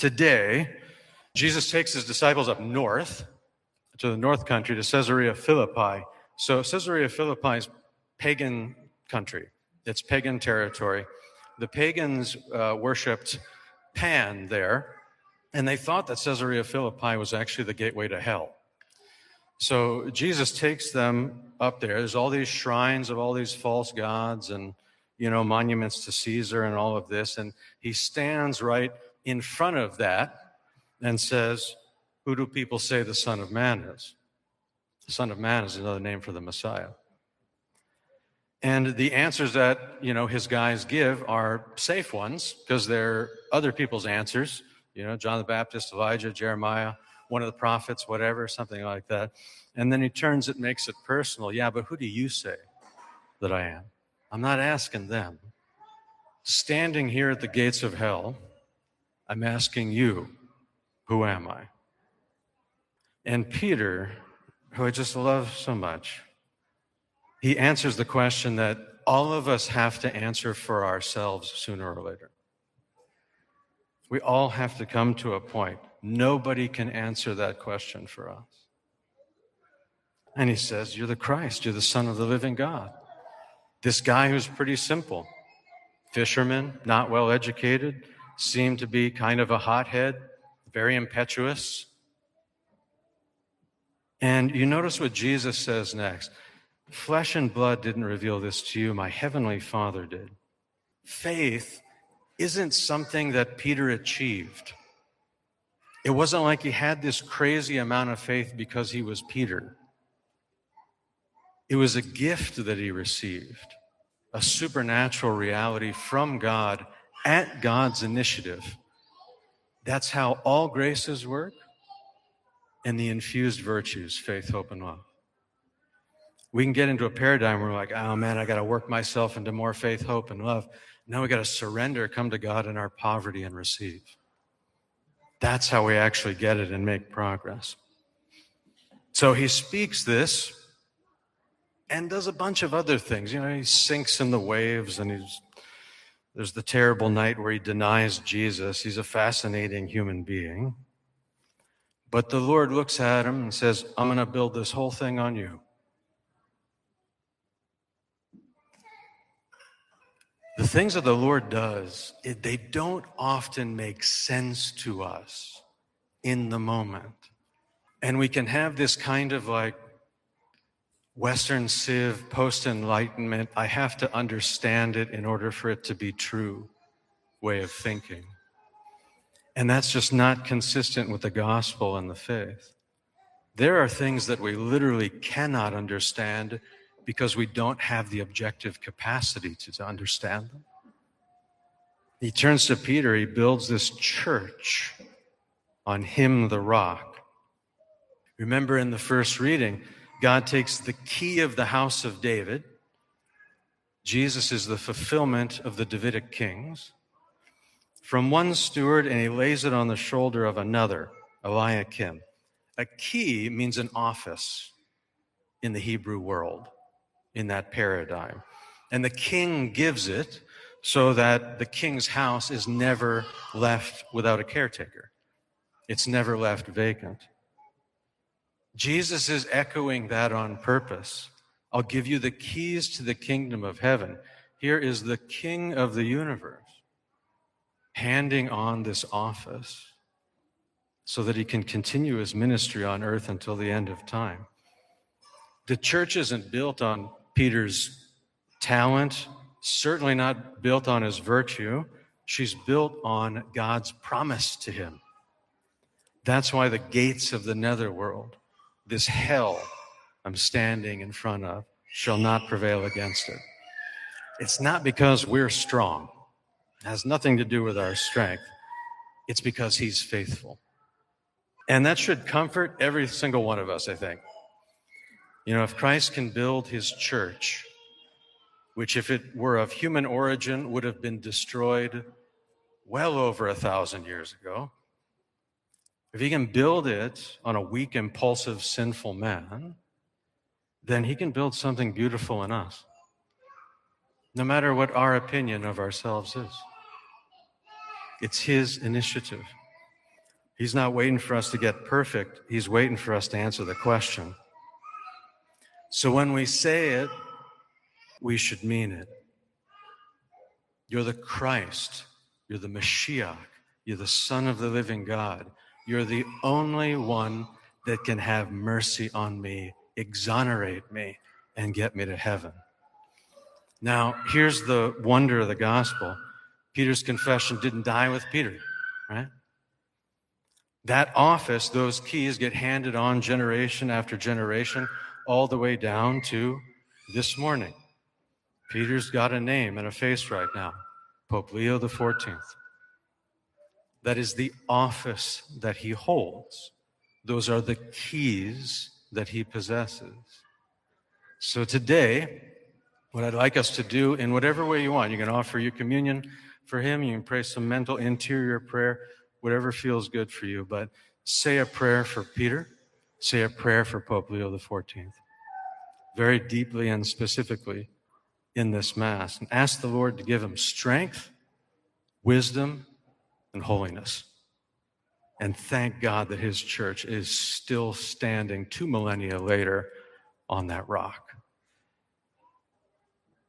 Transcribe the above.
Today, Jesus takes his disciples up north to the north country, to Caesarea Philippi. So Caesarea Philippi is pagan country. It's pagan territory. The pagans worshipped Pan there, and they thought that Caesarea Philippi was actually the gateway to hell. So Jesus takes them up there. There's all these shrines of all these false gods and, monuments to Caesar and all of this. And he stands right in front of that and says, "Who do people say the Son of Man is?" The Son of Man is another name for the Messiah. And the answers that, his guys give are safe ones because they're other people's answers. John the Baptist, Elijah, Jeremiah, one of the prophets, whatever, something like that. And then he turns it, makes it personal. Yeah, but who do you say that I am? I'm not asking them. Standing here at the gates of hell, I'm asking you, who am I? And Peter, who I just love so much, he answers the question that all of us have to answer for ourselves sooner or later. We all have to come to a point. Nobody can answer that question for us. And he says, you're the Christ. You're the Son of the living God. This guy who's pretty simple. Fisherman, not well educated, seemed to be kind of a hothead, very impetuous. And you notice what Jesus says next. Flesh and blood didn't reveal this to you. My heavenly Father did. Faith isn't something that Peter achieved. It wasn't like he had this crazy amount of faith because he was Peter. It was a gift that he received, a supernatural reality from God at God's initiative. That's how all graces work, and the infused virtues, faith, hope, and love. We can get into a paradigm where we're like, oh man, I got to work myself into more faith, hope, and love. Now we got to surrender, come to God in our poverty and receive. That's how we actually get it and make progress. So he speaks this and does a bunch of other things. He sinks in the waves, and there's the terrible night where he denies Jesus. He's a fascinating human being. But the Lord looks at him and says, I'm going to build this whole thing on you. The things that the Lord does, they don't often make sense to us in the moment. And we can have this kind of like Western Civ, post-enlightenment, I have to understand it in order for it to be true way of thinking. And that's just not consistent with the gospel and the faith. There are things that we literally cannot understand because we don't have the objective capacity to understand them. He turns to Peter, he builds this church on him, the rock. Remember in the first reading, God takes the key of the house of David. Jesus is the fulfillment of the Davidic kings. From one steward, and he lays it on the shoulder of another, Eliakim. A key means an office in the Hebrew world, in that paradigm. And the king gives it so that the king's house is never left without a caretaker. It's never left vacant. Jesus is echoing that on purpose. I'll give you the keys to the kingdom of heaven. Here is the King of the universe handing on this office so that he can continue his ministry on earth until the end of time. The church isn't built on Peter's talent, certainly not built on his virtue. She's built on God's promise to him. That's why the gates of the netherworld, this hell I'm standing in front of, shall not prevail against it. It's not because we're strong. It has nothing to do with our strength. It's because he's faithful. And that should comfort every single one of us, I think. If Christ can build his church, which if it were of human origin would have been destroyed well over 1,000 years ago, if he can build it on a weak, impulsive, sinful man, then he can build something beautiful in us, no matter what our opinion of ourselves is. It's his initiative. He's not waiting for us to get perfect. He's waiting for us to answer the question. So when we say it, we should mean it. You're the Christ. You're the Mashiach. You're the Son of the living God. You're the only one that can have mercy on me, exonerate me, and get me to heaven. Now, here's the wonder of the gospel. Peter's confession didn't die with Peter, right? That office, those keys get handed on generation after generation, all the way down to this morning. Peter's got a name and a face right now, Pope Leo XIV. That is the office that he holds. Those are the keys that he possesses. So today, what I'd like us to do in whatever way you want, you can offer your communion for him, you can pray some mental interior prayer, whatever feels good for you, but say a prayer for Peter, say a prayer for Pope Leo XIV, very deeply and specifically in this Mass, and ask the Lord to give him strength, wisdom, and holiness. And thank God that his church is still standing 2 millennia later on that rock.